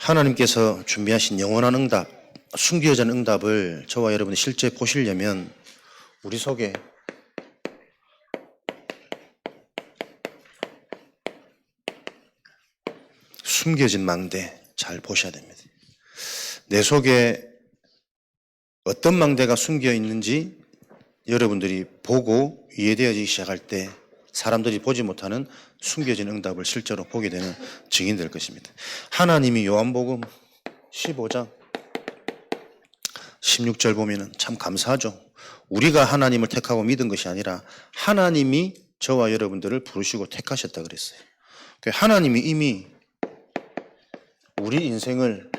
하나님께서 준비하신 영원한 응답, 숨겨진 응답을 저와 여러분이 실제 보시려면 우리 속에 숨겨진 망대 잘 보셔야 됩니다. 내 속에 어떤 망대가 숨겨 있는지 여러분들이 보고 이해되어지기 시작할 때 사람들이 보지 못하는 숨겨진 응답을 실제로 보게 되는 증인 될 것입니다. 하나님이 요한복음 15장 16절 보면은 참 감사하죠. 우리가 하나님을 택하고 믿은 것이 아니라 하나님이 저와 여러분들을 부르시고 택하셨다 그랬어요. 하나님이 이미 우리 인생을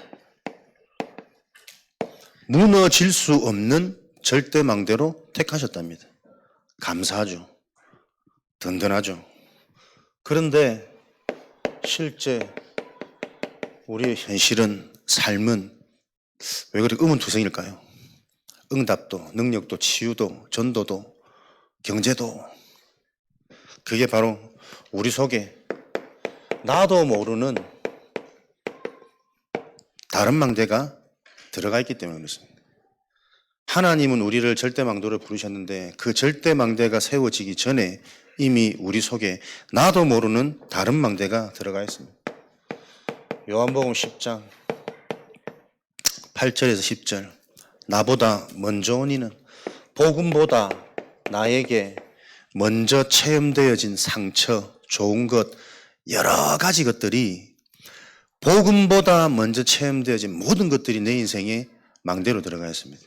무너질 수 없는 절대망대로 택하셨답니다. 감사하죠. 든든하죠. 그런데 실제 우리의 현실은, 삶은 왜 그렇게 의문투성일까요? 응답도, 능력도, 치유도, 전도도, 경제도, 그게 바로 우리 속에 나도 모르는 다른 망대가 들어가 있기 때문에 그렇습니다. 하나님은 우리를 절대망대로 부르셨는데 그 절대망대가 세워지기 전에 이미 우리 속에 나도 모르는 다른 망대가 들어가 있습니다. 요한복음 10장 8절에서 10절, 나보다 먼저 온 이는 복음보다 나에게 먼저 체험되어진 상처, 좋은 것, 여러 가지 것들이 복음보다 먼저 체험되어진 모든 것들이 내 인생에 망대로 들어가 있습니다.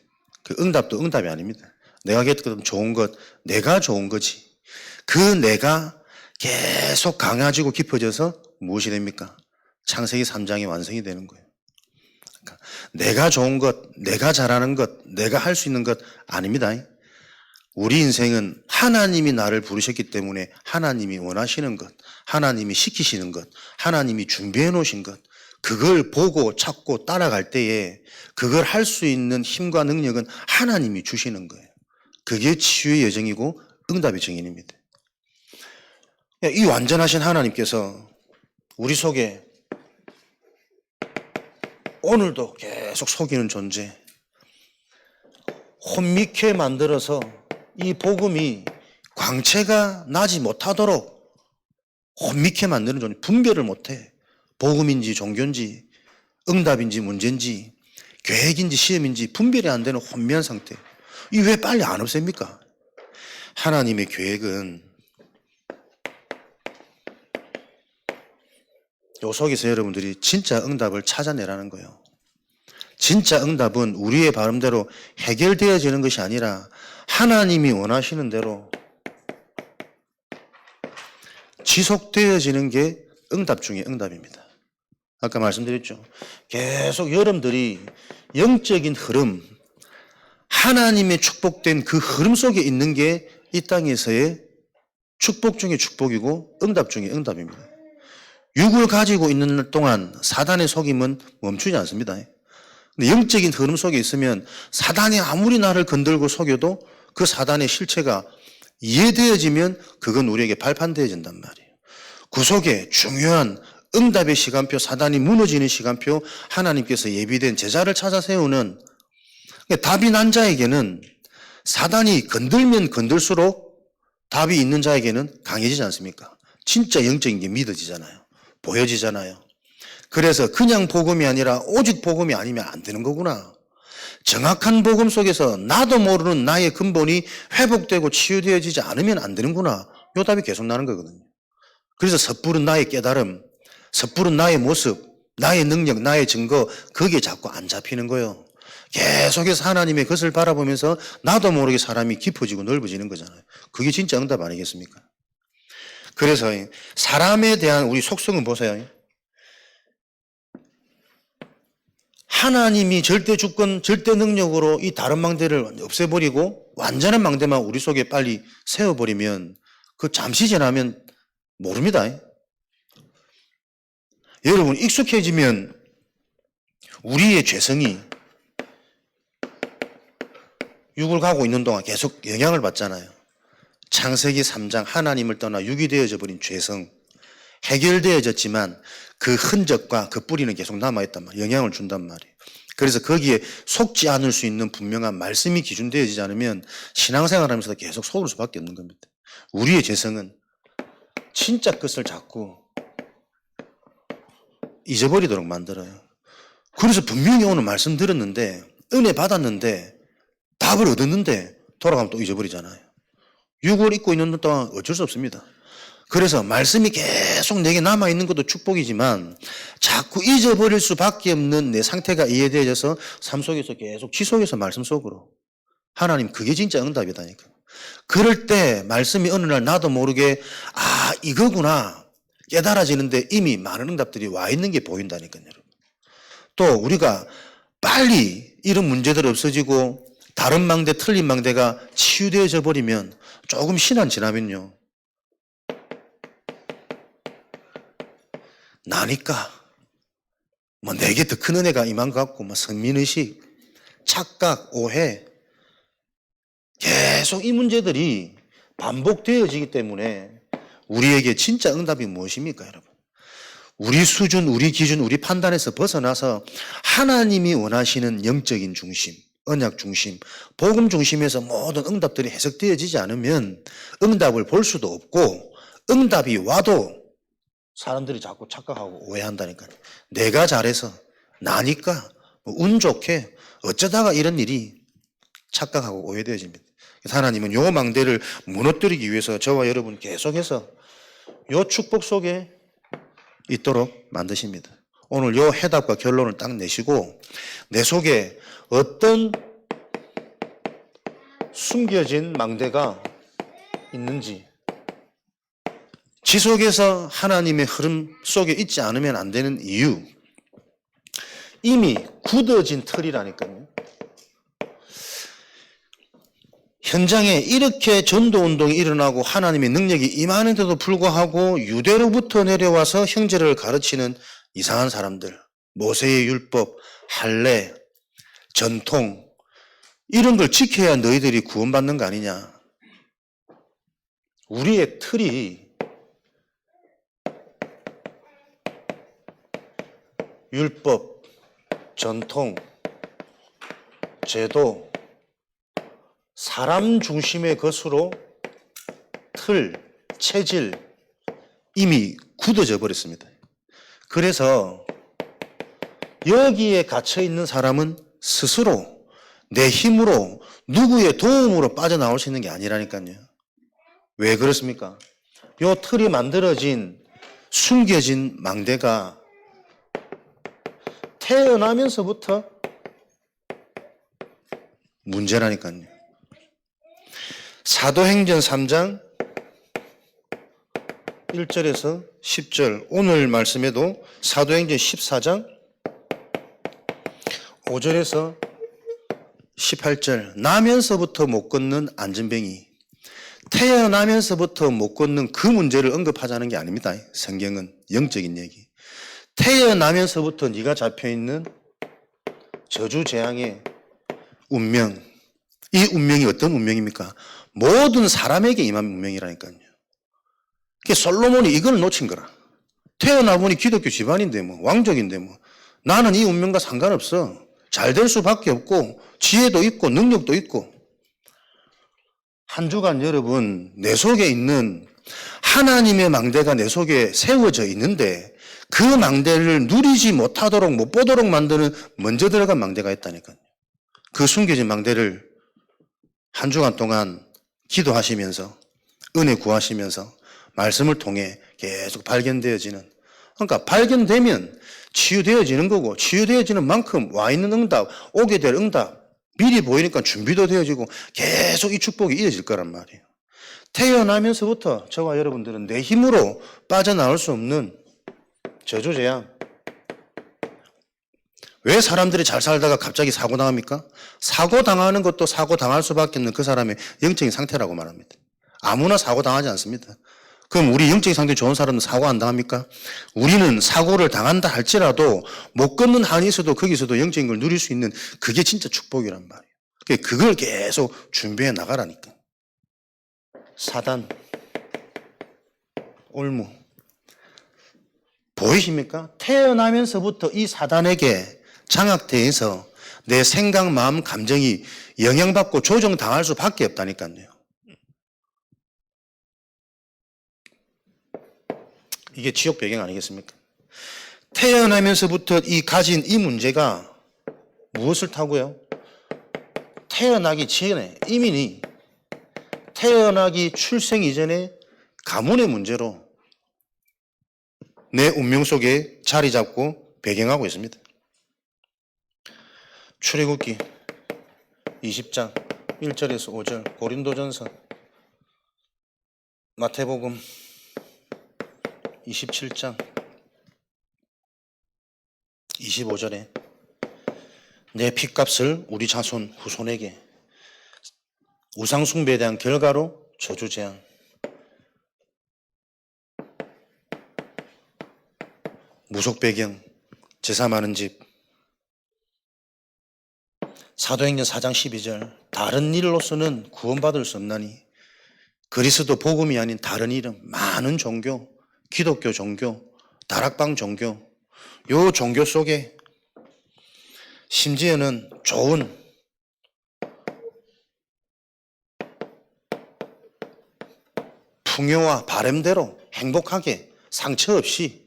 그 응답도 응답이 아닙니다. 내가 겪었던 좋은 것, 내가 좋은 거지. 그 내가 계속 강해지고 깊어져서 무엇이 됩니까? 창세기 3장이 완성이 되는 거예요. 그러니까 내가 좋은 것, 내가 잘하는 것, 내가 할 수 있는 것 아닙니다. 우리 인생은 하나님이 나를 부르셨기 때문에 하나님이 원하시는 것, 하나님이 시키시는 것, 하나님이 준비해 놓으신 것, 그걸 보고 찾고 따라갈 때에 그걸 할 수 있는 힘과 능력은 하나님이 주시는 거예요. 그게 치유의 여정이고 응답의 증인입니다. 이 완전하신 하나님께서 우리 속에 오늘도 계속 속이는 존재, 혼미케 만들어서 이 복음이 광채가 나지 못하도록 혼미케 만드는 존재, 분별을 못해. 복음인지 종교인지 응답인지 문제인지 계획인지 시험인지 분별이 안 되는 혼미한 상태. 이 왜 빨리 안 없앱니까? 하나님의 계획은 요 속에서 여러분들이 진짜 응답을 찾아내라는 거예요. 진짜 응답은 우리의 바람대로 해결되어지는 것이 아니라 하나님이 원하시는 대로 지속되어지는 게 응답 중에 응답입니다. 아까 말씀드렸죠. 계속 여러분들이 영적인 흐름, 하나님의 축복된 그 흐름 속에 있는 게 이 땅에서의 축복 중에 축복이고 응답 중에 응답입니다. 육을 가지고 있는 동안 사단의 속임은 멈추지 않습니다. 근데 영적인 흐름 속에 있으면 사단이 아무리 나를 건들고 속여도 그 사단의 실체가 이해되어지면 그건 우리에게 발판되어진단 말이에요. 그 속에 중요한 응답의 시간표, 사단이 무너지는 시간표, 하나님께서 예비된 제자를 찾아 세우는, 답이 난 자에게는 사단이 건들면 건들수록 답이 있는 자에게는 강해지지 않습니까? 진짜 영적인 게 믿어지잖아요. 보여지잖아요. 그래서 그냥 복음이 아니라 오직 복음이 아니면 안 되는 거구나. 정확한 복음 속에서 나도 모르는 나의 근본이 회복되고 치유되어지지 않으면 안 되는구나. 요 답이 계속 나는 거거든요. 그래서 섣부른 나의 깨달음, 섣부른 나의 모습, 나의 능력, 나의 증거, 거기에 자꾸 안 잡히는 거예요. 계속해서 하나님의 것을 바라보면서 나도 모르게 사람이 깊어지고 넓어지는 거잖아요. 그게 진짜 응답 아니겠습니까? 그래서 사람에 대한 우리 속성은 보세요. 하나님이 절대 주권, 절대 능력으로 이 다른 망대를 없애버리고 완전한 망대만 우리 속에 빨리 세워버리면 그 잠시 지나면 모릅니다. 여러분, 익숙해지면 우리의 죄성이 육을 가고 있는 동안 계속 영향을 받잖아요. 창세기 3장 하나님을 떠나 육이 되어져 버린 죄성, 해결되어졌지만 그 흔적과 그 뿌리는 계속 남아있단 말이에요. 영향을 준단 말이에요. 그래서 거기에 속지 않을 수 있는 분명한 말씀이 기준되어지지 않으면 신앙생활 하면서도 계속 속을 수밖에 없는 겁니다. 우리의 재성은 진짜 끝을 자꾸 잊어버리도록 만들어요. 그래서 분명히 오늘 말씀 들었는데, 은혜 받았는데, 답을 얻었는데 돌아가면 또 잊어버리잖아요. 육을 입고 있는 동안 어쩔 수 없습니다. 그래서 말씀이 계속 내게 남아있는 것도 축복이지만 자꾸 잊어버릴 수밖에 없는 내 상태가 이해되어져서 삶 속에서 계속 지속해서 말씀 속으로. 하나님, 그게 진짜 응답이다니까. 그럴 때 말씀이 어느 날 나도 모르게 아, 이거구나 깨달아지는데 이미 많은 응답들이 와 있는 게 보인다니까요. 또 우리가 빨리 이런 문제들이 없어지고 다른 망대, 틀린 망대가 치유되어져 버리면 조금 시간 지나면요. 나니까 뭐 내게 더 큰 은혜가 임한 것 같고 뭐 선민의식, 착각, 오해 계속 이 문제들이 반복되어지기 때문에 우리에게 진짜 응답이 무엇입니까, 여러분? 우리 수준, 우리 기준, 우리 판단에서 벗어나서 하나님이 원하시는 영적인 중심, 언약 중심, 복음 중심에서 모든 응답들이 해석되어지지 않으면 응답을 볼 수도 없고 응답이 와도 사람들이 자꾸 착각하고 오해한다니까요. 내가 잘해서 나니까 운 좋게 어쩌다가 이런 일이 착각하고 오해되어집니다. 하나님은 요 망대를 무너뜨리기 위해서 저와 여러분 계속해서 요 축복 속에 있도록 만드십니다. 오늘 요 해답과 결론을 딱 내시고 내 속에 어떤 숨겨진 망대가 있는지 지속해서 하나님의 흐름 속에 있지 않으면 안 되는 이유, 이미 굳어진 틀이라니까요. 현장에 이렇게 전도운동이 일어나고 하나님의 능력이 임하는데도 불구하고 유대로부터 내려와서 형제를 가르치는 이상한 사람들, 모세의 율법, 할례, 전통 이런 걸 지켜야 너희들이 구원받는 거 아니냐. 우리의 틀이 율법, 전통, 제도, 사람 중심의 것으로 틀, 체질 이미 굳어져 버렸습니다. 그래서 여기에 갇혀 있는 사람은 스스로 내 힘으로 누구의 도움으로 빠져나올 수 있는 게 아니라니까요. 왜 그렇습니까? 요 틀이 만들어진 숨겨진 망대가 태어나면서부터 문제라니까요. 사도행전 3장 1절에서 10절 오늘 말씀에도 사도행전 14장 5절에서 18절 나면서부터 못 걷는 안전뱅이 태어나면서부터 못 걷는 그 문제를 언급하자는 게 아닙니다. 성경은 영적인 얘기. 태어나면서부터 네가 잡혀있는 저주재앙의 운명, 이 운명이 어떤 운명입니까? 모든 사람에게 임한 운명이라니까요. 솔로몬이 이걸 놓친 거라. 태어나 보니 기독교 집안인데 뭐 왕족인데 뭐 나는 이 운명과 상관없어. 잘 될 수밖에 없고 지혜도 있고 능력도 있고. 한 주간 여러분 내 속에 있는 하나님의 망대가 내 속에 세워져 있는데 그 망대를 누리지 못하도록 못 보도록 만드는 먼저 들어간 망대가 있다니까요. 그 숨겨진 망대를 한 주간 동안 기도하시면서 은혜 구하시면서 말씀을 통해 계속 발견되어지는, 그러니까 발견되면 치유되어지는 거고 치유되어지는 만큼 와 있는 응답, 오게 될 응답 미리 보이니까 준비도 되어지고 계속 이 축복이 이어질 거란 말이에요. 태어나면서부터 저와 여러분들은 내 힘으로 빠져나올 수 없는 저주재앙. 왜 사람들이 잘 살다가 갑자기 사고 당합니까? 사고 당하는 것도 사고 당할 수밖에 없는 그 사람의 영적인 상태라고 말합니다. 아무나 사고 당하지 않습니다. 그럼 우리 영적인 상태 좋은 사람은 사고 안 당합니까? 우리는 사고를 당한다 할지라도 못 걷는 한이 있어도 거기서도 영적인 걸 누릴 수 있는 그게 진짜 축복이란 말이에요. 그걸 계속 준비해 나가라니까. 사단, 올무. 보이십니까? 태어나면서부터 이 사단에게 장악돼서 내 생각, 마음, 감정이 영향받고 조정당할 수밖에 없다니까요. 이게 지옥 배경 아니겠습니까? 태어나면서부터 가진 이 문제가 무엇을 타고요? 태어나기 전에 이미 태어나기 출생 이전에 가문의 문제로 내 운명 속에 자리 잡고 배경하고 있습니다. 출애굽기 20장 1절에서 5절, 고린도전서, 마태복음 27장 25절에 내 핏값을 우리 자손 후손에게, 우상숭배에 대한 결과로 저주재앙, 무속 제사 많은 집, 사도행전 4장 12절 다른 일로서는 구원받을 수 없나니 그리스도 복음이 아닌 다른 이름, 많은 종교, 기독교 종교, 다락방 종교, 요 종교 속에 심지어는 좋은 풍요와 바램대로 행복하게 상처 없이,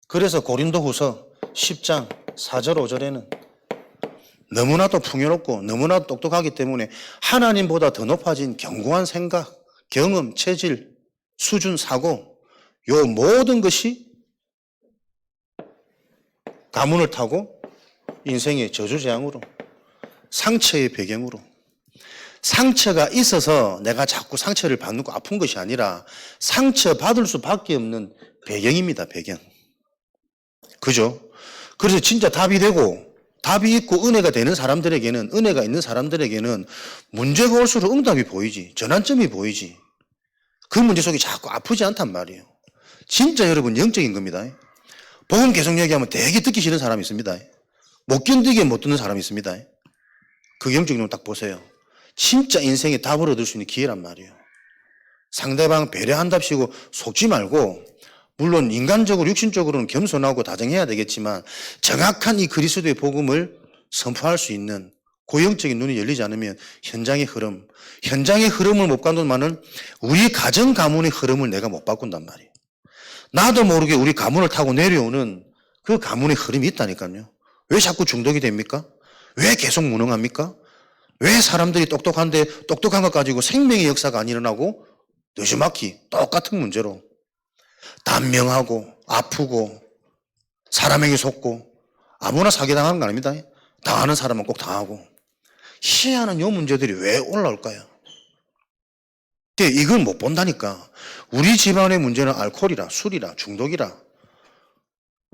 그래서 고린도후서 10장 4절 5절에는 너무나도 풍요롭고 너무나도 똑똑하기 때문에 하나님보다 더 높아진 견고한 생각, 경험, 체질, 수준, 사고, 요 모든 것이 가문을 타고 인생의 저주재앙으로, 상처의 배경으로, 상처가 있어서 내가 자꾸 상처를 받고 아픈 것이 아니라 상처받을 수밖에 없는 배경입니다. 배경. 그죠? 그래서 진짜 답이 되고 답이 있고 은혜가 되는 사람들에게는, 은혜가 있는 사람들에게는 문제가 올수록 응답이 보이지, 전환점이 보이지. 그 문제 속에 자꾸 아프지 않단 말이에요. 진짜 여러분 영적인 겁니다. 복음 계속 얘기하면 되게 듣기 싫은 사람이 있습니다. 못 견디게 못 듣는 사람이 있습니다. 그 영적인 놈 딱 보세요. 진짜 인생에 답을 얻을 수 있는 기회란 말이에요. 상대방 배려한답시고 속지 말고, 물론 인간적으로 육신적으로는 겸손하고 다정해야 되겠지만 정확한 이 그리스도의 복음을 선포할 수 있는 고영적인 눈이 열리지 않으면 현장의 흐름을 못 바꾼다면은 우리 가정 가문의 흐름을 내가 못 바꾼단 말이에요. 나도 모르게 우리 가문을 타고 내려오는 그 가문의 흐름이 있다니까요. 왜 자꾸 중독이 됩니까? 왜 계속 무능합니까? 왜 사람들이 똑똑한데 똑똑한 것 가지고 생명의 역사가 안 일어나고 느지막이 똑같은 문제로 단명하고 아프고 사람에게 속고 아무나 사기당하는 거 아닙니다. 당하는 사람은 꼭 당하고. 희한한 요 문제들이 왜 올라올까요? 근데 이걸 못 본다니까. 우리 집안의 문제는 알코올이라, 술이라, 중독이라.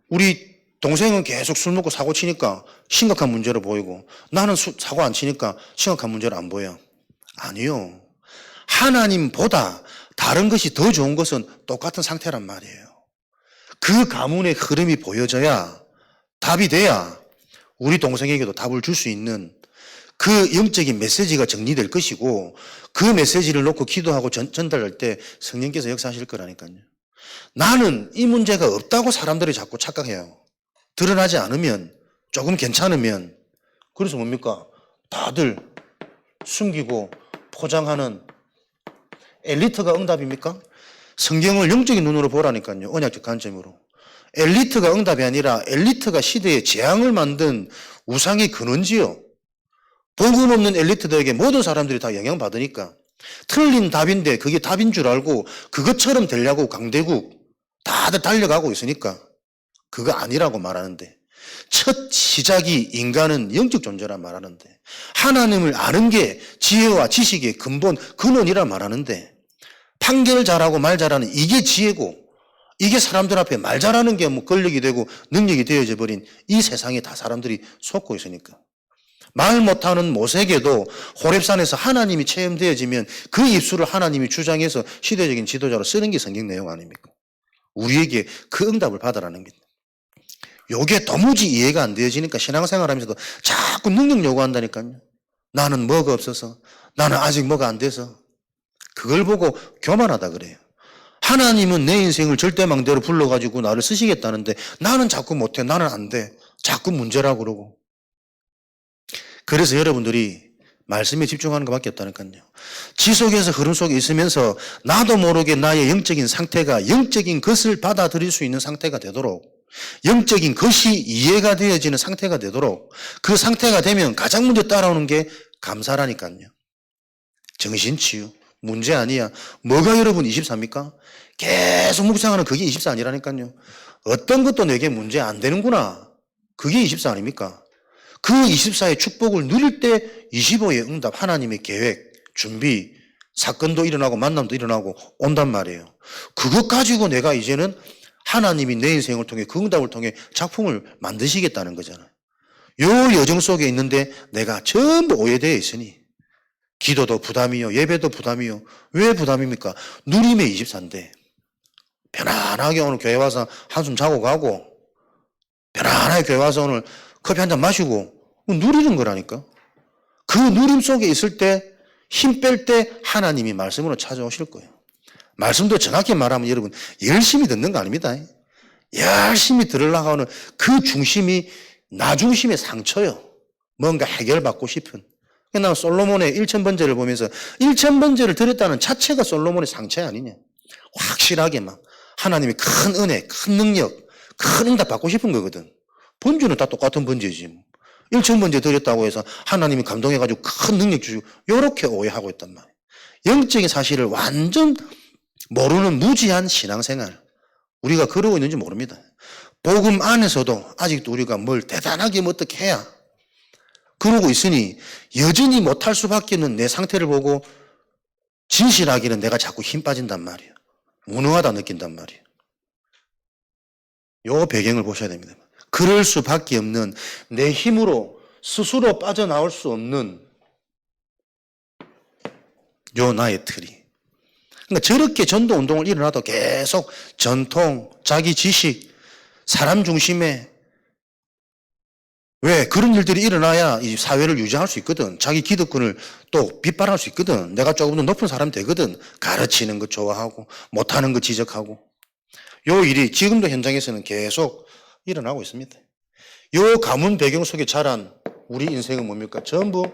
우리 동생은 계속 술 먹고 사고 치니까 심각한 문제로 보이고, 나는 사고 안 치니까 심각한 문제로 안 보여. 아니요. 하나님보다 다른 것이 더 좋은 것은 똑같은 상태란 말이에요. 그 가문의 흐름이 보여져야, 답이 돼야 우리 동생에게도 답을 줄 수 있는 그 영적인 메시지가 정리될 것이고, 그 메시지를 놓고 기도하고 전달할 때 성령께서 역사하실 거라니까요. 나는 이 문제가 없다고 사람들이 자꾸 착각해요. 드러나지 않으면, 조금 괜찮으면. 그래서 뭡니까? 다들 숨기고 포장하는 엘리트가 응답입니까? 성경을 영적인 눈으로 보라니까요. 언약적 관점으로. 엘리트가 응답이 아니라 엘리트가 시대에 재앙을 만든 우상의 근원지요. 복음 없는 엘리트들에게 모든 사람들이 다 영향받으니까 틀린 답인데 그게 답인 줄 알고 그것처럼 되려고 강대국 다들 달려가고 있으니까 그거 아니라고 말하는데, 첫 시작이 인간은 영적 존재라 말하는데, 하나님을 아는 게 지혜와 지식의 근본, 근원이라 말하는데, 판결 잘하고 말 잘하는 이게 지혜고, 이게 사람들 앞에 말 잘하는 게 뭐 권력이 되고 능력이 되어져 버린 이 세상에 다 사람들이 속고 있으니까. 말 못하는 모세에게도 호렙산에서 하나님이 체험되어지면 그 입술을 하나님이 주장해서 시대적인 지도자로 쓰는 게 성경 내용 아닙니까? 우리에게 그 응답을 받으라는 겁니다. 요게 도무지 이해가 안 되어지니까 신앙생활 하면서도 자꾸 능력 요구한다니까요. 나는 뭐가 없어서, 나는 아직 뭐가 안 돼서. 그걸 보고 교만하다 그래요. 하나님은 내 인생을 절대망대로 불러가지고 나를 쓰시겠다는데 나는 자꾸 못해, 나는 안 돼, 자꾸 문제라고 그러고. 그래서 여러분들이 말씀에 집중하는 것밖에 없다니까요. 지속해서 흐름 속에 있으면서 나도 모르게 나의 영적인 상태가 영적인 것을 받아들일 수 있는 상태가 되도록, 영적인 것이 이해가 되어지는 상태가 되도록, 그 상태가 되면 가장 먼저 따라오는 게 감사라니까요. 정신치유. 문제 아니야. 뭐가 여러분 24입니까? 계속 묵상하는 그게 24 아니라니까요. 어떤 것도 내게 문제 안 되는구나. 그게 24 아닙니까? 그 24의 축복을 누릴 때 25의 응답, 하나님의 계획, 준비, 사건도 일어나고 만남도 일어나고 온단 말이에요. 그것 가지고 내가 이제는 하나님이 내 인생을 통해 그 응답을 통해 작품을 만드시겠다는 거잖아요. 요 여정 속에 있는데 내가 전부 오해되어 있으니 기도도 부담이요, 예배도 부담이요. 왜 부담입니까? 누림의 24인데 편안하게 오늘 교회 와서 한숨 자고 가고 편안하게 교회 와서 오늘 커피 한 잔 마시고 누리는 거라니까. 그 누림 속에 있을 때 힘 뺄 때 하나님이 말씀으로 찾아오실 거예요. 말씀도 정확히 말하면 여러분 열심히 듣는 거 아닙니다. 열심히 들으려고 하는 그 중심이 나 중심의 상처요. 뭔가 해결받고 싶은. 나는 솔로몬의 1000번제를 보면서 1000번제를 드렸다는 자체가 솔로몬의 상처 아니냐. 확실하게 막 하나님이 큰 은혜, 큰 능력, 큰 응답 받고 싶은 거거든. 번제는 다 똑같은 번제지. 1000번제 드렸다고 해서 하나님이 감동해가지고 큰 능력 주시고 이렇게 오해하고 있단 말이에요. 영적인 사실을 완전 모르는 무지한 신앙생활. 우리가 그러고 있는지 모릅니다. 복음 안에서도 아직도 우리가 뭘 대단하게 뭐 어떻게 해야 그러고 있으니 여전히 못할 수밖에 없는 내 상태를 보고 진실하기는 내가 자꾸 힘 빠진단 말이에요. 무능하다 느낀단 말이에요. 요 배경을 보셔야 됩니다. 그럴 수밖에 없는 내 힘으로 스스로 빠져나올 수 없는 요 나의 틀이. 그러니까 저렇게 전도 운동을 일어나도 계속 전통, 자기 지식, 사람 중심의 왜 그런 일들이 일어나야 이 사회를 유지할 수 있거든. 자기 기득권을 또 빗발할 수 있거든. 내가 조금 더 높은 사람 되거든. 가르치는 거 좋아하고 못하는 거 지적하고. 요 일이 지금도 현장에서는 계속 일어나고 있습니다. 요 가문 배경 속에 자란 우리 인생은 뭡니까? 전부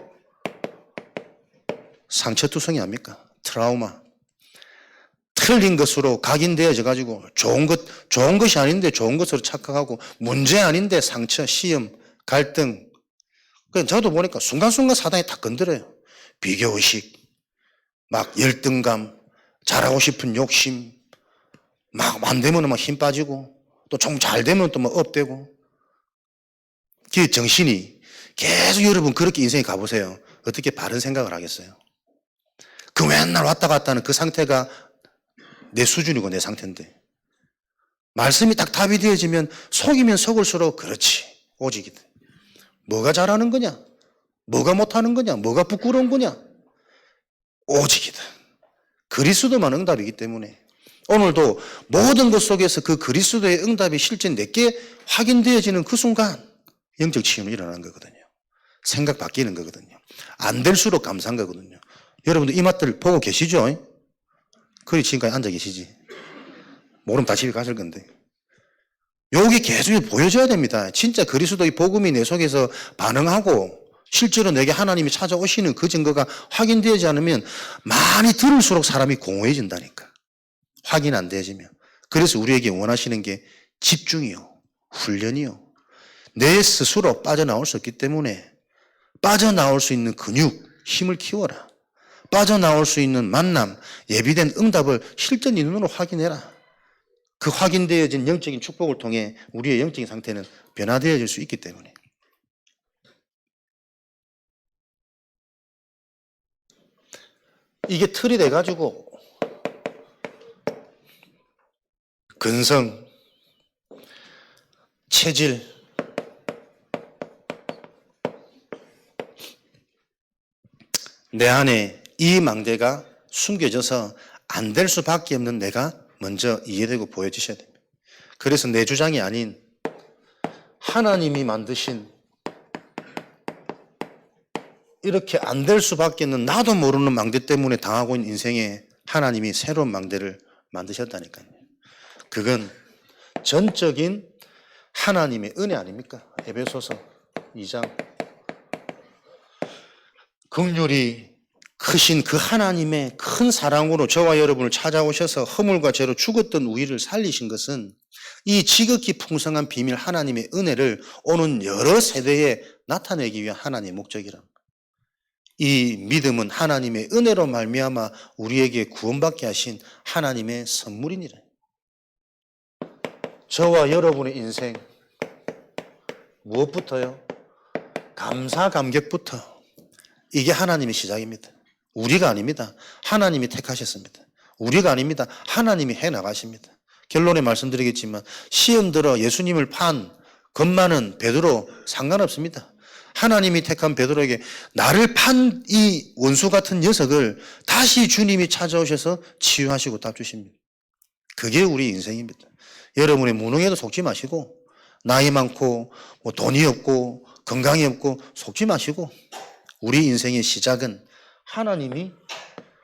상처투성이 아닙니까? 트라우마. 틀린 것으로 각인되어져 가지고 좋은 것이 아닌데 좋은 것으로 착각하고 문제 아닌데 상처, 시험, 갈등. 저도 보니까 순간순간 사단이 다 건드려요. 비교의식, 막 열등감, 잘하고 싶은 욕심, 막 안 되면 막 힘 빠지고, 또 좀 잘 되면 또 막 업되고. 그 정신이 계속 여러분 그렇게 인생에 가보세요. 어떻게 바른 생각을 하겠어요? 그 맨날 왔다 갔다 하는 그 상태가 내 수준이고 내 상태인데. 말씀이 딱 답이 되어지면 속이면 속을수록 그렇지, 오직이다. 뭐가 잘하는 거냐? 뭐가 못하는 거냐? 뭐가 부끄러운 거냐? 오직이다. 그리스도만 응답이기 때문에 오늘도 모든 것 속에서 그 그리스도의 응답이 실제 내게 확인되어지는 그 순간 영적 치유는 일어나는 거거든요. 생각 바뀌는 거거든요. 안 될수록 감사한 거거든요. 여러분들 이 맛들 보고 계시죠? 그리 지금까지 앉아 계시지. 모르면 다 집에 가실 건데. 여기 계속 보여줘야 됩니다. 진짜 그리스도의 복음이 내 속에서 반응하고 실제로 내게 하나님이 찾아오시는 그 증거가 확인되지 않으면 많이 들을수록 사람이 공허해진다니까. 확인 안 되어지면. 그래서 우리에게 원하시는 게 집중이요, 훈련이요. 내 스스로 빠져나올 수 없기 때문에 빠져나올 수 있는 근육, 힘을 키워라. 빠져나올 수 있는 만남, 예비된 응답을 실제 네 눈으로 확인해라. 그 확인되어진 영적인 축복을 통해 우리의 영적인 상태는 변화되어질 수 있기 때문에. 이게 틀이 돼가지고 근성, 체질, 내 안에 이 망대가 숨겨져서 안 될 수밖에 없는 내가 먼저 이해되고 보여지셔야 됩니다. 그래서 내 주장이 아닌 하나님이 만드신 이렇게 안 될 수밖에 없는 나도 모르는 망대 때문에 당하고 있는 인생에 하나님이 새로운 망대를 만드셨다니까요. 그건 전적인 하나님의 은혜 아닙니까? 에베소서 2장. 긍휼이 크신 그 하나님의 큰 사랑으로 저와 여러분을 찾아오셔서 허물과 죄로 죽었던 우리를 살리신 것은 이 지극히 풍성한 비밀 하나님의 은혜를 오는 여러 세대에 나타내기 위한 하나님의 목적이랍니다. 이 믿음은 하나님의 은혜로 말미암아 우리에게 구원받게 하신 하나님의 선물이니라. 저와 여러분의 인생 무엇부터요? 감사 감격부터. 이게 하나님의 시작입니다. 우리가 아닙니다. 하나님이 택하셨습니다. 우리가 아닙니다. 하나님이 해나가십니다. 결론에 말씀드리겠지만 시험 들어 예수님을 판 것만은 베드로 상관없습니다. 하나님이 택한 베드로에게 나를 판 이 원수 같은 녀석을 다시 주님이 찾아오셔서 치유하시고 답 주십니다. 그게 우리 인생입니다. 여러분의 무능에도 속지 마시고 나이 많고 뭐 돈이 없고 건강이 없고 속지 마시고 우리 인생의 시작은 하나님이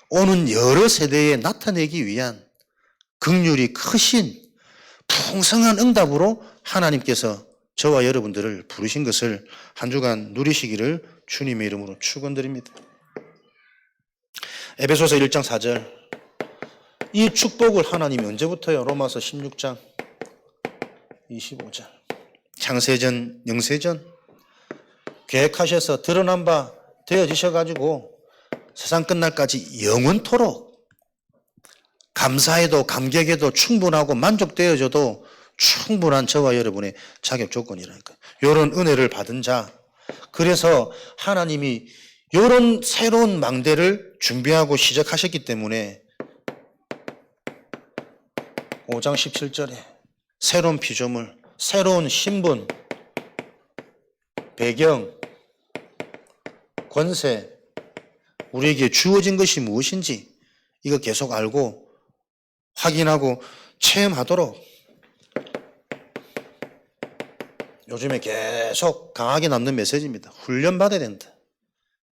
오는 여러 세대에 나타내기 위한 긍휼이 크신 풍성한 응답으로 하나님께서 저와 여러분들을 부르신 것을 한 주간 누리시기를 주님의 이름으로 축원드립니다. 에베소서 1장 4절. 이 축복을 하나님이 언제부터요? 로마서 16장 25절. 창세전, 영세전 계획하셔서 드러난 바 되어지셔가지고 세상 끝날까지 영원토록 감사해도 감격해도 충분하고 만족되어져도 충분한 저와 여러분의 자격 조건이라니까요. 이런 은혜를 받은 자, 그래서 하나님이 이런 새로운 망대를 준비하고 시작하셨기 때문에 5장 17절에 새로운 피조물, 새로운 신분, 배경, 권세, 우리에게 주어진 것이 무엇인지 이거 계속 알고 확인하고 체험하도록 요즘에 계속 강하게 남는 메시지입니다. 훈련받아야 된다.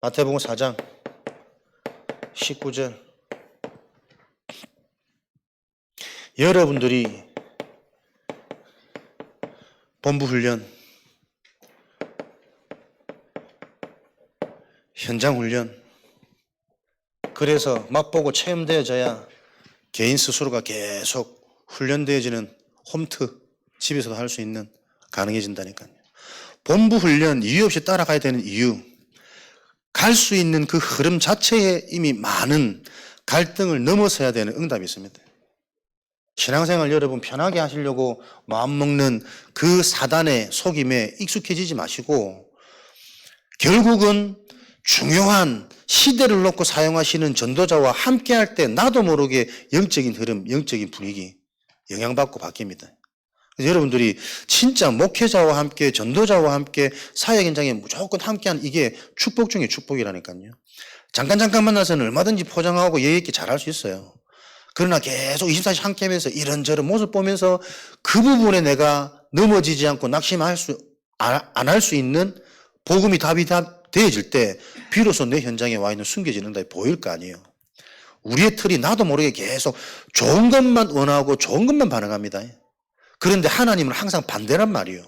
마태복음 4장 19절. 여러분들이 본부훈련, 현장훈련, 그래서 맛보고 체험되어져야 개인 스스로가 계속 훈련되어지는 홈트, 집에서도 할 수 있는 가능해진다니까요. 본부훈련 이유 없이 따라가야 되는 이유, 갈 수 있는 그 흐름 자체에 이미 많은 갈등을 넘어서야 되는 응답이 있습니다. 신앙생활 여러분 편하게 하시려고 마음먹는 그 사단의 속임에 익숙해지지 마시고 결국은 중요한 시대를 놓고 사용하시는 전도자와 함께 할 때 나도 모르게 영적인 흐름, 영적인 분위기 영향받고 바뀝니다. 그래서 여러분들이 진짜 목회자와 함께 전도자와 함께 사역 현장에 무조건 함께하는 이게 축복 중에 축복이라니까요. 잠깐 만나서는 얼마든지 포장하고 예의 있게 잘할 수 있어요. 그러나 계속 24시간 함께하면서 이런저런 모습 보면서 그 부분에 내가 넘어지지 않고 낙심할 수, 안 할 수 있는 복음이 답이 되어질 때 비로소 내 현장에 와 있는 숨겨진 응답이 보일 거 아니에요. 우리의 틀이 나도 모르게 계속 좋은 것만 원하고 좋은 것만 반응합니다. 그런데 하나님은 항상 반대란 말이에요.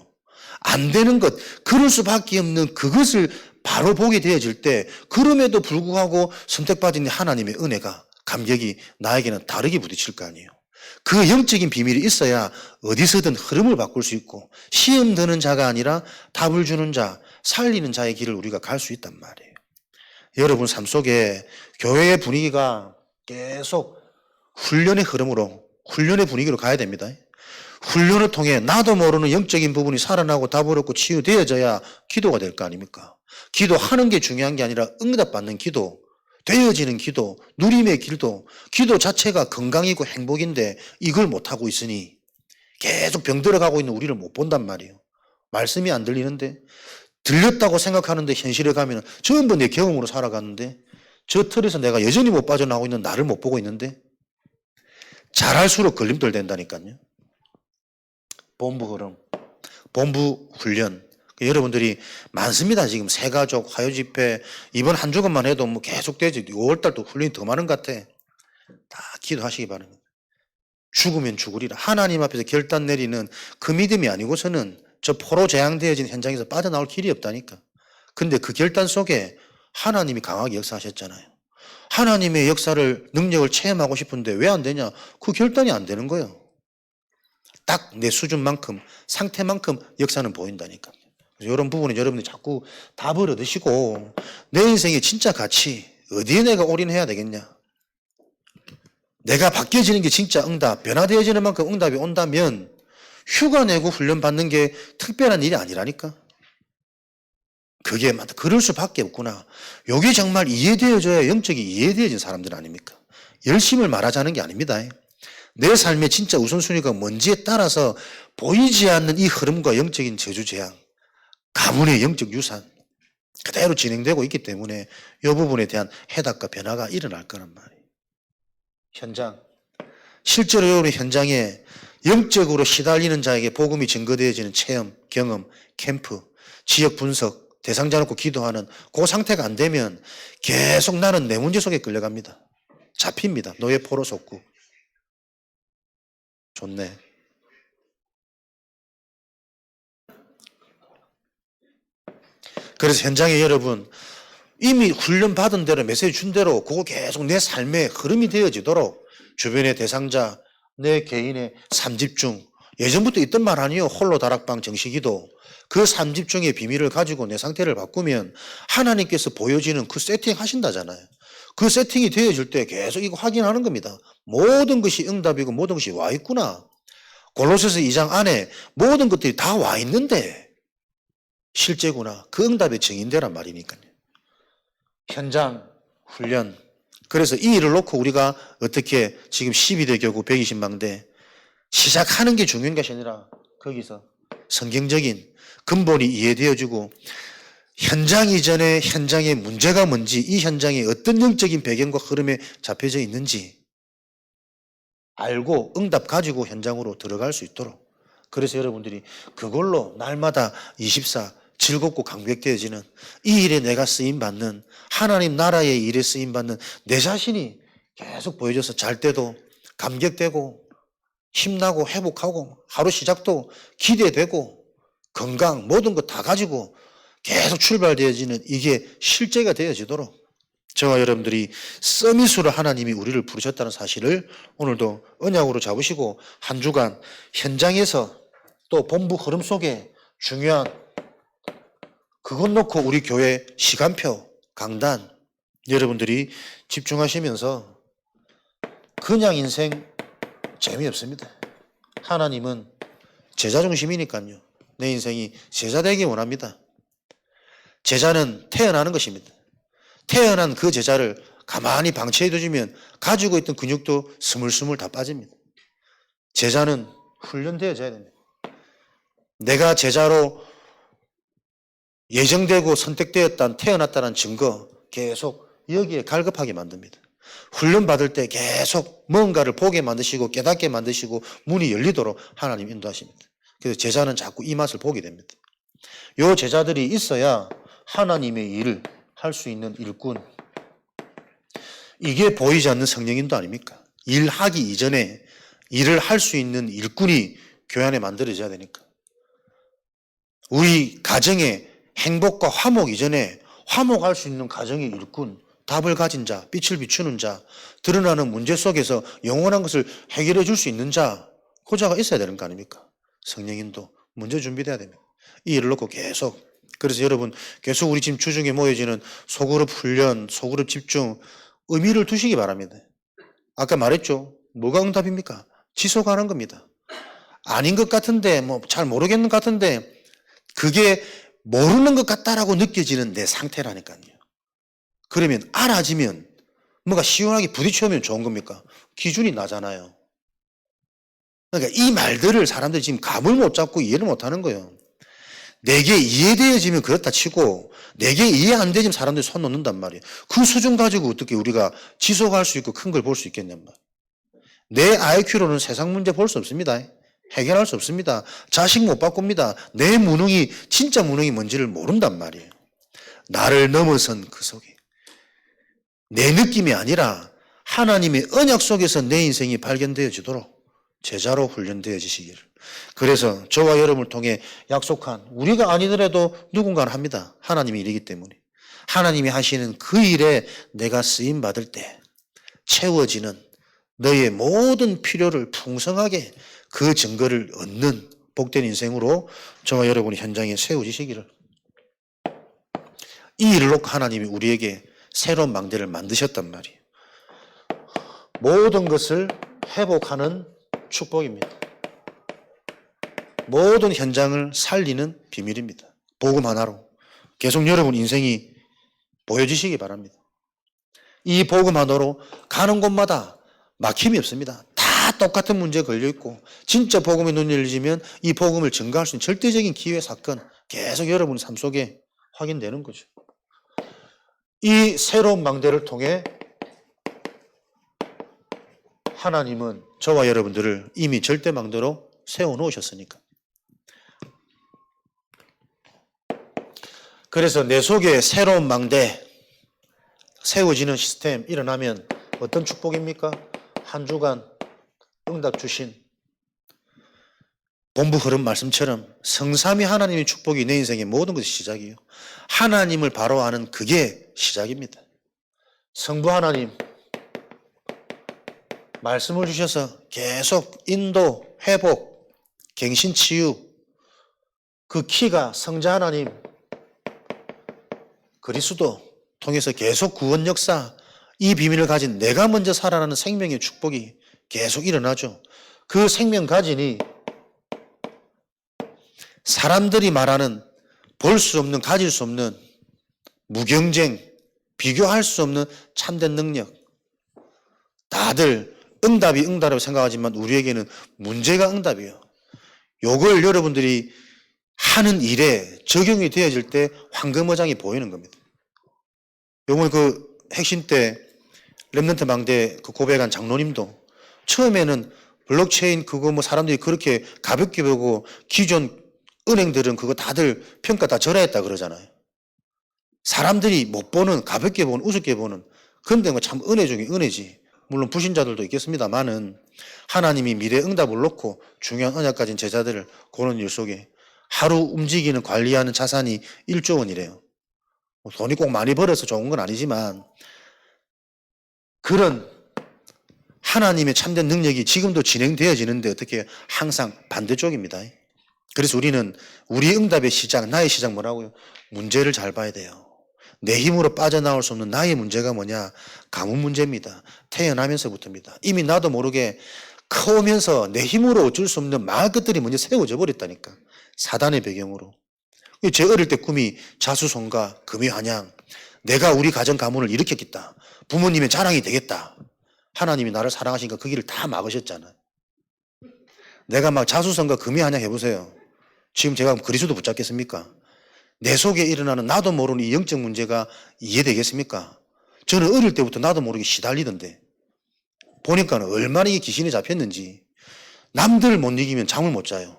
안 되는 것, 그럴 수밖에 없는 그것을 바로 보게 되어질 때 그럼에도 불구하고 선택받은 하나님의 은혜가 감격이 나에게는 다르게 부딪힐 거 아니에요. 그 영적인 비밀이 있어야 어디서든 흐름을 바꿀 수 있고 시험 드는 자가 아니라 답을 주는 자, 살리는 자의 길을 우리가 갈 수 있단 말이에요. 여러분 삶 속에 교회의 분위기가 계속 훈련의 흐름으로, 훈련의 분위기로 가야 됩니다. 훈련을 통해 나도 모르는 영적인 부분이 살아나고 답을 얻고 치유되어져야 기도가 될 거 아닙니까? 기도하는 게 중요한 게 아니라 응답받는 기도, 되어지는 기도, 누림의 길도, 기도 자체가 건강이고 행복인데 이걸 못하고 있으니 계속 병들어가고 있는 우리를 못 본단 말이에요. 말씀이 안 들리는데 들렸다고 생각하는데 현실에 가면 전부 내 경험으로 살아가는데 저 틀에서 내가 여전히 못 빠져나오고 있는 나를 못 보고 있는데 잘할수록 걸림돌 된다니까요. 본부 흐름, 본부 훈련. 여러분들이 많습니다. 지금 새가족, 화요집회, 이번 한 주간만 해도 뭐 계속 되지. 5월달도 훈련이 더 많은 것 같아. 다 기도하시기 바랍니다. 죽으면 죽으리라. 하나님 앞에서 결단 내리는 그 믿음이 아니고서는 저 포로 재앙되어진 현장에서 빠져나올 길이 없다니까. 근데 그 결단 속에 하나님이 강하게 역사하셨잖아요. 하나님의 역사를, 능력을 체험하고 싶은데 왜 안 되냐? 그 결단이 안 되는 거예요. 딱 내 수준만큼, 상태만큼 역사는 보인다니까. 이런 부분은 여러분들이 자꾸 답을 얻으시고 내 인생의 진짜 가치, 어디에 내가 올인해야 되겠냐? 내가 바뀌어지는 게 진짜 응답, 변화되어지는 만큼 응답이 온다면 휴가 내고 훈련 받는 게 특별한 일이 아니라니까. 그게 맞다. 그럴 수밖에 없구나. 이게 정말 이해되어져야 영적이 이해되어진 사람들 아닙니까? 열심을 말하자는 게 아닙니다. 내 삶의 진짜 우선순위가 뭔지에 따라서 보이지 않는 이 흐름과 영적인 저주재앙, 가문의 영적 유산 그대로 진행되고 있기 때문에 이 부분에 대한 해답과 변화가 일어날 거란 말이에요. 현장. 실제로 여러분의 현장에 영적으로 시달리는 자에게 복음이 증거되어지는 체험, 경험, 캠프, 지역 분석, 대상자 놓고 기도하는 그 상태가 안 되면 계속 나는 내 문제 속에 끌려갑니다. 잡힙니다. 노예 포로 속구. 좋네. 그래서 현장에 여러분 이미 훈련 받은 대로 메시지 준 대로 그거 계속 내 삶의 흐름이 되어지도록 주변의 대상자, 내 개인의 삼집중, 예전부터 있던 말 아니에요. 홀로 다락방 정식기도. 그 삼집중의 비밀을 가지고 내 상태를 바꾸면 하나님께서 보여지는 그 세팅 하신다잖아요. 그 세팅이 되어질 때 계속 이거 확인하는 겁니다. 모든 것이 응답이고 모든 것이 와 있구나. 골로새서 2장 안에 모든 것들이 다 와 있는데 실제구나. 그 응답의 증인되란 말이니까요. 현장, 훈련. 그래서 이 일을 놓고 우리가 어떻게 지금 12대 교구 120망대 시작하는 게 중요한 것이 아니라 거기서 성경적인 근본이 이해되어지고 현장 이전에 현장의 문제가 뭔지 이 현장에 어떤 영적인 배경과 흐름에 잡혀져 있는지 알고 응답 가지고 현장으로 들어갈 수 있도록 그래서 여러분들이 그걸로 날마다 24 즐겁고 감격되어지는 이 일에 내가 쓰임받는 하나님 나라의 일에 쓰임받는 내 자신이 계속 보여줘서 잘 때도 감격되고 힘나고 회복하고 하루 시작도 기대되고 건강 모든 것 다 가지고 계속 출발되어지는 이게 실제가 되어지도록 저와 여러분들이 서밋으로 하나님이 우리를 부르셨다는 사실을 오늘도 언약으로 잡으시고 한 주간 현장에서 또 본부 흐름 속에 중요한 그것 놓고 우리 교회 시간표, 강단 여러분들이 집중하시면서 그냥 인생 재미없습니다. 하나님은 제자 중심이니까요. 내 인생이 제자 되기 원합니다. 제자는 태어나는 것입니다. 태어난 그 제자를 가만히 방치해 두시면 가지고 있던 근육도 스물스물 다 빠집니다. 제자는 훈련되어져야 됩니다. 내가 제자로 예정되고 선택되었다는 태어났다는 증거 계속 여기에 갈급하게 만듭니다. 훈련 받을 때 계속 뭔가를 보게 만드시고 깨닫게 만드시고 문이 열리도록 하나님 인도하십니다. 그래서 제자는 자꾸 이 맛을 보게 됩니다. 요 제자들이 있어야 하나님의 일을 할 수 있는 일꾼. 이게 보이지 않는 성령인도 아닙니까? 일하기 이전에 일을 할 수 있는 일꾼이 교회 안에 만들어져야 되니까. 우리 가정에 행복과 화목 이전에 화목할 수 있는 가정의 일꾼, 답을 가진 자, 빛을 비추는 자, 드러나는 문제 속에서 영원한 것을 해결해 줄 수 있는 자, 그 자가 있어야 되는 거 아닙니까? 성령인도 먼저 준비돼야 됩니다. 이 일을 놓고 계속. 그래서 여러분 계속 우리 지금 주중에 모여지는 소그룹 훈련, 소그룹 집중 의미를 두시기 바랍니다. 아까 말했죠. 뭐가 응답입니까? 지속하는 겁니다. 아닌 것 같은데 뭐 잘 모르겠는 것 같은데 그게 모르는 것 같다라고 느껴지는 내 상태라니까요. 그러면 알아지면 뭔가 시원하게 부딪혀오면 좋은 겁니까? 기준이 나잖아요. 그러니까 이 말들을 사람들이 지금 감을 못 잡고 이해를 못 하는 거예요. 내게 이해되어지면 그렇다 치고 내게 이해 안 되지면 사람들이 손 놓는단 말이에요. 그 수준 가지고 어떻게 우리가 지속할 수 있고 큰 걸 볼 수 있겠냔 말이에요. 내 IQ로는 세상 문제 볼 수 없습니다. 해결할 수 없습니다. 자식 못 바꿉니다. 내 무능이 진짜 무능이 뭔지를 모른단 말이에요. 나를 넘어선 그 속에 내 느낌이 아니라 하나님의 언약 속에서 내 인생이 발견되어지도록 제자로 훈련되어지시기를. 그래서 저와 여러분을 통해 약속한, 우리가 아니더라도 누군가는 합니다. 하나님이 일이기 때문에. 하나님이 하시는 그 일에 내가 쓰임 받을 때 채워지는 너의 모든 필요를 풍성하게 그 증거를 얻는 복된 인생으로 저와 여러분이 현장에 세워지시기를. 이 일을 놓고 하나님이 우리에게 새로운 망대를 만드셨단 말이에요. 모든 것을 회복하는 축복입니다. 모든 현장을 살리는 비밀입니다. 복음 하나로 계속 여러분 인생이 보여지시기 바랍니다. 이 복음 하나로 가는 곳마다 막힘이 없습니다. 다 똑같은 문제에 걸려있고 진짜 복음의 눈이 열리면 이 복음을 증거할 수 있는 절대적인 기회, 사건 계속 여러분 삶 속에 확인되는 거죠. 이 새로운 망대를 통해 하나님은 저와 여러분들을 이미 절대 망대로 세워놓으셨으니까. 그래서 내 속에 새로운 망대 세워지는 시스템 일어나면 어떤 축복입니까? 한 주간 응답 주신 본부 흐름 말씀처럼 성삼위 하나님의 축복이 내 인생의 모든 것이 시작이에요. 하나님을 바로 아는 그게 시작입니다. 성부 하나님 말씀을 주셔서 계속 인도, 회복, 갱신, 치유, 그 키가 성자 하나님 그리스도 통해서 계속 구원 역사, 이 비밀을 가진 내가 먼저 살아나는 생명의 축복이 계속 일어나죠. 그 생명 가진이 사람들이 말하는 볼 수 없는, 가질 수 없는 무경쟁, 비교할 수 없는 참된 능력. 다들 응답이 응답이라고 생각하지만 우리에게는 문제가 응답이에요. 요걸 여러분들이 하는 일에 적용이 되어질 때 황금어장이 보이는 겁니다. 요번에 그 핵심 때 렘넌트 망대 그 고백한 장로님도 처음에는 블록체인 그거 뭐 사람들이 그렇게 가볍게 보고 기존 은행들은 그거 다들 평가 다 절하했다 그러잖아요. 사람들이 못 보는, 가볍게 보는, 우습게 보는, 근데 뭐 참 은혜 중에 은혜지. 물론 부신자들도 있겠습니다만은 하나님이 미래 응답을 놓고 중요한 언약 가진 제자들을 그런 일 속에 하루 움직이는 관리하는 자산이 1조 원이래요. 돈이 꼭 많이 벌어서 좋은 건 아니지만 그런 하나님의 참된 능력이 지금도 진행되어지는데 어떻게 항상 반대쪽입니다. 그래서 우리는 우리 응답의 시작, 나의 시작 뭐라고요? 문제를 잘 봐야 돼요. 내 힘으로 빠져나올 수 없는 나의 문제가 뭐냐? 가문 문제입니다. 태어나면서부터입니다. 이미 나도 모르게 커오면서 내 힘으로 어쩔 수 없는 망할 것들이 먼저 세워져 버렸다니까. 사단의 배경으로. 제 어릴 때 꿈이 자수성가, 금유한양, 내가 우리 가정 가문을 일으켰겠다. 부모님의 자랑이 되겠다. 하나님이 나를 사랑하시니까 그 길을 다 막으셨잖아요. 내가 막 자수성가, 금유한양 해보세요. 지금 제가 그리스도 붙잡겠습니까? 내 속에 일어나는 나도 모르는 이 영적 문제가 이해되겠습니까? 저는 어릴 때부터 나도 모르게 시달리던데 보니까 얼마나 이게 귀신에 잡혔는지 남들 못 이기면 잠을 못 자요.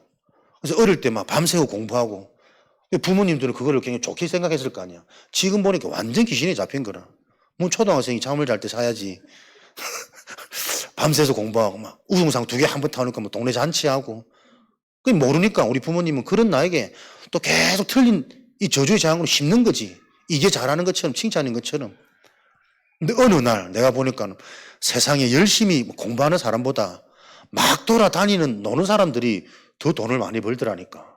그래서 어릴 때 막 밤새고 공부하고 부모님들은 그거를 굉장히 좋게 생각했을 거 아니야. 지금 보니까 완전 귀신에 잡힌 거라. 뭐 초등학생이 잠을 잘 때 자야지. 밤새서 공부하고 막 우등상 2개 한 번 타놓으니까 뭐 동네 잔치하고. 그게 모르니까 우리 부모님은 그런 나에게 또 계속 틀린 이 저주의 재앙으로 심는 거지. 이게 잘하는 것처럼 칭찬인 것처럼. 근데 어느 날 내가 보니까 세상에 열심히 공부하는 사람보다 막 돌아다니는 노는 사람들이 더 돈을 많이 벌더라니까.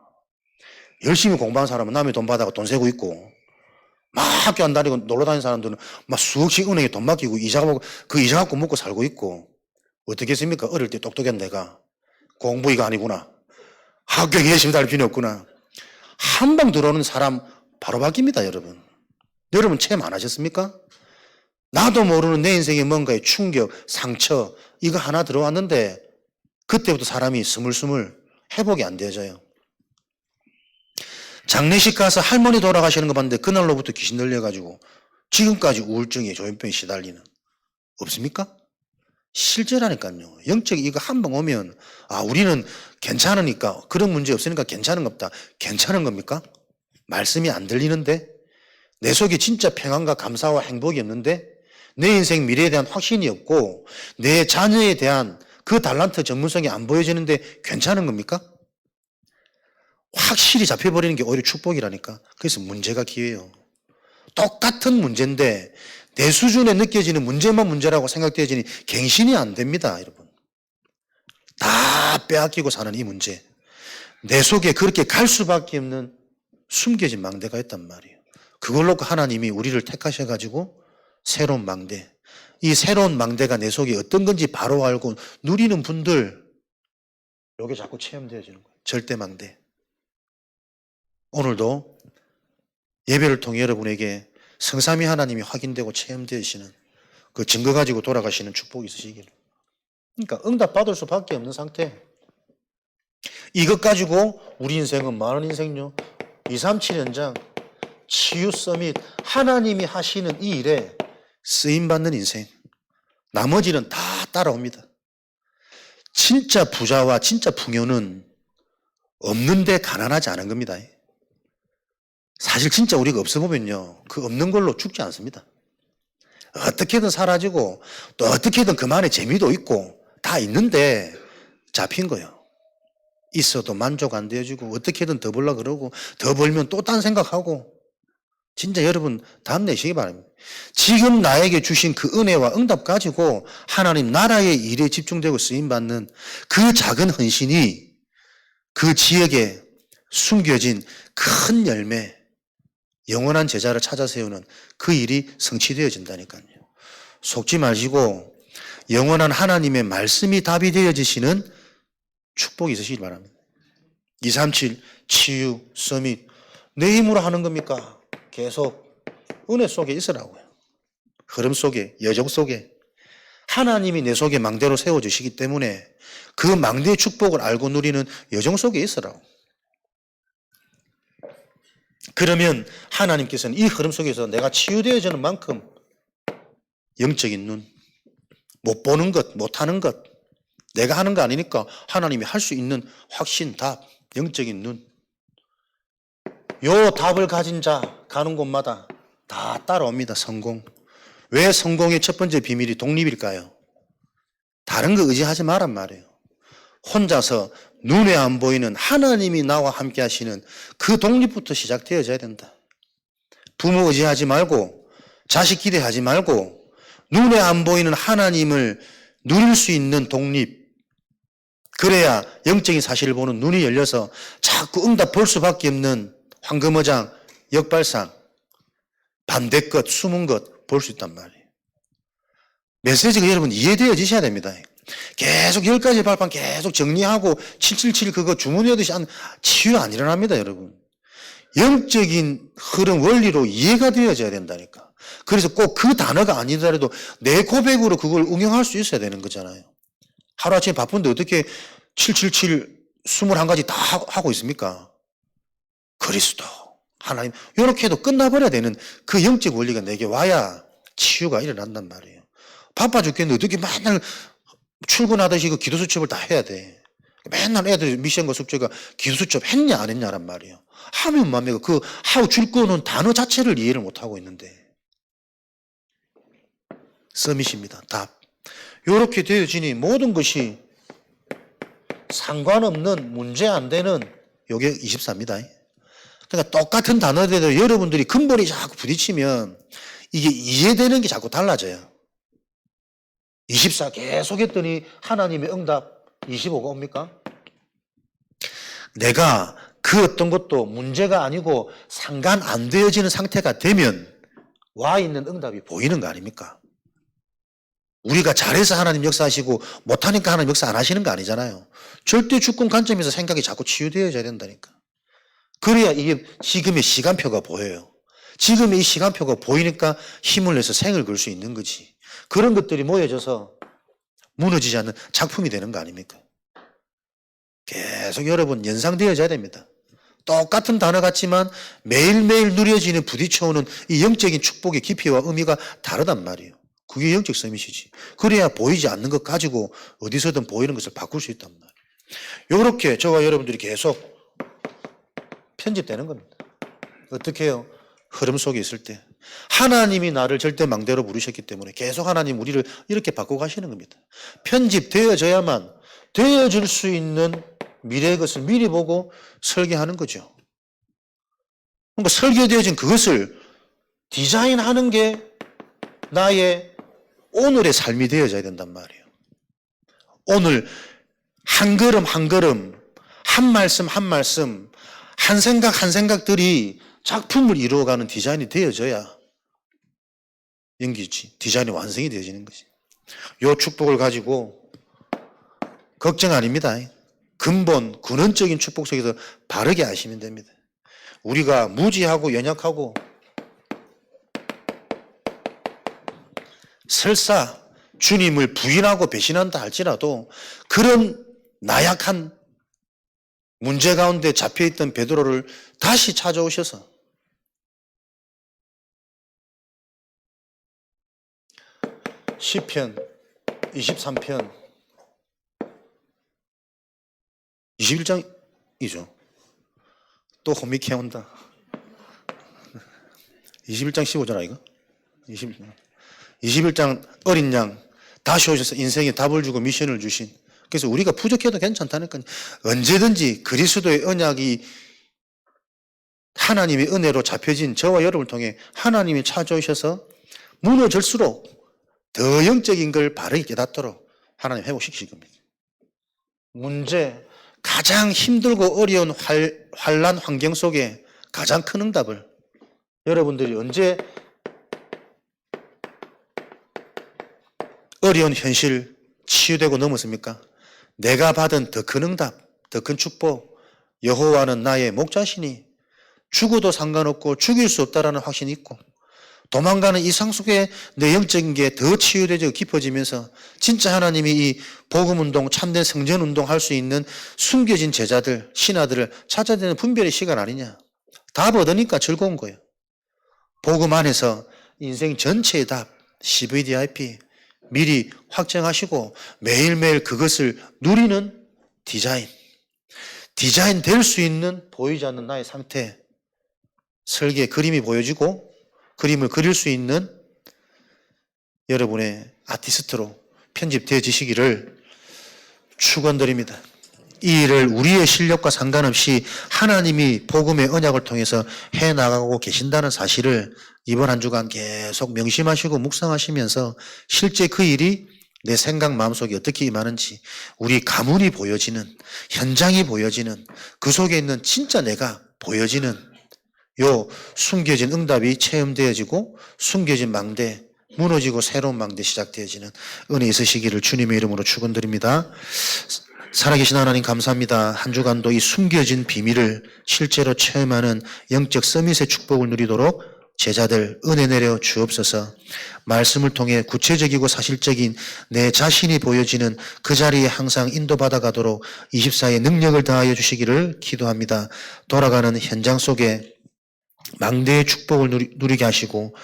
열심히 공부하는 사람은 남의 돈 받아가 돈 세고 있고 막 학교 안 다니고 놀러 다니는 사람들은 막 수억씩 은행에 돈 맡기고 그 이자 갖고 먹고 살고 있고. 어떻겠습니까? 어릴 때 똑똑한 내가 공부 이거 아니구나. 학교에 열심히 다닐 필요 없구나. 한 방 들어오는 사람 바로 바뀝니다, 여러분. 여러분 체험 안 하셨습니까? 나도 모르는 내 인생에 뭔가의 충격, 상처 이거 하나 들어왔는데 그때부터 사람이 스물스물 회복이 안 되어져요. 장례식 가서 할머니 돌아가시는 거 봤는데 그날로부터 귀신 들려가지고 지금까지 우울증에 조현병에 시달리는 없습니까? 실제라니까요. 영적 이거 한 방 오면 우리는 괜찮으니까 그런 문제 없으니까 괜찮은 겁니다. 괜찮은 겁니까? 말씀이 안 들리는데 내 속에 진짜 평안과 감사와 행복이 없는데 내 인생 미래에 대한 확신이 없고 내 자녀에 대한 그 달란트 전문성이 안 보여지는데 괜찮은 겁니까? 확실히 잡혀버리는 게 오히려 축복이라니까. 그래서 문제가 기회예요. 똑같은 문제인데 내 수준에 느껴지는 문제만 문제라고 생각되어지니 갱신이 안 됩니다, 여러분. 다 빼앗기고 사는 이 문제. 내 속에 그렇게 갈 수밖에 없는 숨겨진 망대가 있단 말이에요. 그걸 놓고 하나님이 우리를 택하셔가지고 새로운 망대. 이 새로운 망대가 내 속에 어떤 건지 바로 알고 누리는 분들, 이게 자꾸 체험되어지는 거예요. 절대 망대. 오늘도 예배를 통해 여러분에게 성삼위 하나님이 확인되고 체험되시는 그 증거 가지고 돌아가시는 축복이 있으시기를. 그러니까 응답받을 수밖에 없는 상태. 이것 가지고 우리 인생은 많은 인생요. 237 현장, 치유 서밋, 하나님이 하시는 이 일에 쓰임받는 인생. 나머지는 다 따라옵니다. 진짜 부자와 진짜 풍요는 없는데 가난하지 않은 겁니다. 사실 진짜 우리가 없어 보면요, 그 없는 걸로 죽지 않습니다. 어떻게든 사라지고 또 어떻게든 그만의 재미도 있고 다 있는데 잡힌 거예요. 있어도 만족 안 되어지고 어떻게든 더 벌려고 그러고 더 벌면 또 딴 생각하고. 진짜 여러분 답 내시기 바랍니다. 지금 나에게 주신 그 은혜와 응답 가지고 하나님 나라의 일에 집중되고 쓰임받는 그 작은 헌신이 그 지역에 숨겨진 큰 열매, 영원한 제자를 찾아 세우는 그 일이 성취되어진다니까요. 속지 마시고 영원한 하나님의 말씀이 답이 되어지시는 축복이 있으시길 바랍니다. 237 치유 서밋 내 힘으로 하는 겁니까? 계속 은혜 속에 있으라고요. 흐름 속에, 여정 속에. 하나님이 내 속에 망대로 세워주시기 때문에 그 망대의 축복을 알고 누리는 여정 속에 있으라고. 그러면 하나님께서는 이 흐름 속에서 내가 치유되어지는 만큼 영적인 눈, 못 보는 것, 못하는 것, 내가 하는 거 아니니까 하나님이 할 수 있는 확신, 답, 영적인 눈. 요 답을 가진 자 가는 곳마다 다 따라옵니다. 성공. 왜 성공의 첫 번째 비밀이 독립일까요? 다른 거 의지하지 말란 말이에요. 혼자서 눈에 안 보이는 하나님이 나와 함께 하시는 그 독립부터 시작되어져야 된다. 부모 의지하지 말고 자식 기대하지 말고 눈에 안 보이는 하나님을 누릴 수 있는 독립. 그래야 영적인 사실을 보는 눈이 열려서 자꾸 응답 볼 수밖에 없는 황금어장, 역발상, 반대 것, 숨은 것 볼 수 있단 말이에요. 메시지가 여러분 이해되어지셔야 됩니다. 계속 10가지 발판 계속 정리하고 777 그거 주문하듯이 치유 안 일어납니다, 여러분. 영적인 흐름 원리로 이해가 되어져야 된다니까. 그래서 꼭 그 단어가 아니더라도 내 고백으로 그걸 응용할 수 있어야 되는 거잖아요. 하루아침에 바쁜데 어떻게 777 21가지 다 하고 있습니까? 그리스도, 하나님, 이렇게 해도 끝나버려야 되는 그 영적 원리가 내게 와야 치유가 일어난단 말이에요. 바빠 죽겠는데 어떻게 맨날 출근하듯이 그 기도 수첩을 다 해야 돼. 맨날 애들 미션과 숙제가 기도 수첩 했냐 안 했냐란 말이에요. 하면 맘에가 그 하고 줄 거는 단어 자체를 이해를 못 하고 있는데. 서밋입니다. 답. 이렇게 되어지니 모든 것이 상관없는 문제 안 되는 요게 24입니다. 그러니까 똑같은 단어들도 여러분들이 근본이 자꾸 부딪히면 이게 이해되는 게 자꾸 달라져요. 24 계속 했더니 하나님의 응답 25가 옵니까? 내가 그 어떤 것도 문제가 아니고 상관 안 되어지는 상태가 되면 와 있는 응답이 보이는 거 아닙니까? 우리가 잘해서 하나님 역사하시고 못하니까 하나님 역사 안 하시는 거 아니잖아요. 절대 주권 관점에서 생각이 자꾸 치유되어져야 된다니까. 그래야 이게 지금의 시간표가 보여요. 지금의 이 시간표가 보이니까 힘을 내서 생을 걸 수 있는 거지. 그런 것들이 모여져서 무너지지 않는 작품이 되는 거 아닙니까? 계속 여러분 연상되어져야 됩니다. 똑같은 단어 같지만 매일매일 누려지는 부딪혀오는 이 영적인 축복의 깊이와 의미가 다르단 말이에요. 그게 영적 서밋이지. 그래야 보이지 않는 것 가지고 어디서든 보이는 것을 바꿀 수 있단 말이에요. 이렇게 저와 여러분들이 계속 편집되는 겁니다. 어떻게 해요? 흐름 속에 있을 때. 하나님이 나를 절대 망대로 부르셨기 때문에 계속 하나님 우리를 이렇게 바꾸고 가시는 겁니다. 편집되어져야만 되어질 수 있는 미래의 것을 미리 보고 설계하는 거죠. 그러니까 설계되어진 그것을 디자인하는 게 나의 오늘의 삶이 되어져야 된단 말이에요. 오늘 한 걸음 한 걸음, 한 말씀 한 말씀, 한 생각 한 생각들이 작품을 이루어가는 디자인이 되어져야 연기지, 디자인이 완성이 되어지는 거지. 이 축복을 가지고 걱정 아닙니다. 근본, 근원적인 축복 속에서 바르게 하시면 됩니다. 우리가 무지하고 연약하고 설사 주님을 부인하고 배신한다 할지라도 그런 나약한 문제 가운데 잡혀있던 베드로를 다시 찾아오셔서 시편 23편 21장이죠. 또 호미케 온다. 21장 15절 아이가? 21장 어린 양 다시 오셔서 인생에 답을 주고 미션을 주신, 그래서 우리가 부족해도 괜찮다니까요. 언제든지 그리스도의 언약이 하나님의 은혜로 잡혀진 저와 여러분을 통해 하나님이 찾아오셔서 무너질수록 더 영적인 걸 바르게 깨닫도록 하나님 회복시키실 겁니다. 문제, 가장 힘들고 어려운 환난 환경 속에 가장 큰 응답을 여러분들이 언제 어려운 현실 치유되고 넘었습니까? 내가 받은 더 큰 응답, 더 큰 축복, 여호와는 나의 목자시니 죽어도 상관없고 죽일 수 없다라는 확신이 있고, 도망가는 이 상 속에 내 영적인 게 더 치유되고 깊어지면서 진짜 하나님이 이 복음운동, 참된 성전운동 할 수 있는 숨겨진 제자들, 신하들을 찾아야 되는 분별의 시간 아니냐. 답 얻으니까 즐거운 거예요. 복음 안에서 인생 전체의 답, CVDIP 미리 확정하시고 매일매일 그것을 누리는 디자인 될 수 있는 보이지 않는 나의 상태, 설계, 그림이 보여지고 그림을 그릴 수 있는 여러분의 아티스트로 편집되어지시기를 축원드립니다. 이 일을 우리의 실력과 상관없이 하나님이 복음의 언약을 통해서 해나가고 계신다는 사실을 이번 한 주간 계속 명심하시고 묵상하시면서 실제 그 일이 내 생각 마음속에 어떻게 임하는지 우리 가문이 보여지는, 현장이 보여지는, 그 속에 있는 진짜 내가 보여지는 요 숨겨진 응답이 체험되어지고 숨겨진 망대, 무너지고 새로운 망대 시작되어지는 은혜 있으시기를 주님의 이름으로 축원드립니다. 살아계신 하나님 감사합니다. 한 주간도 이 숨겨진 비밀을 실제로 체험하는 영적 서밋의 축복을 누리도록 제자들 은혜 내려 주옵소서. 말씀을 통해 구체적이고 사실적인 내 자신이 보여지는 그 자리에 항상 인도받아 가도록 24의 능력을 다하여 주시기를 기도합니다. 돌아가는 현장 속에 망대의 축복을 누리게 하시고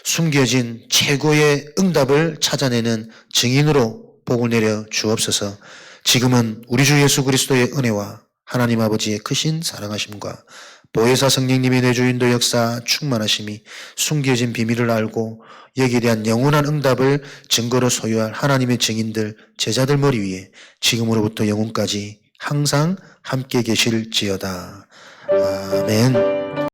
숨겨진 최고의 응답을 찾아내는 증인으로 복을 내려 주옵소서. 지금은 우리 주 예수 그리스도의 은혜와 하나님 아버지의 크신 사랑하심과 보혜사 성령님의 내주인도 역사 충만하심이 숨겨진 비밀을 알고 여기에 대한 영원한 응답을 증거로 소유할 하나님의 증인들, 제자들 머리 위에 지금으로부터 영원까지 항상 함께 계실지어다. 아멘.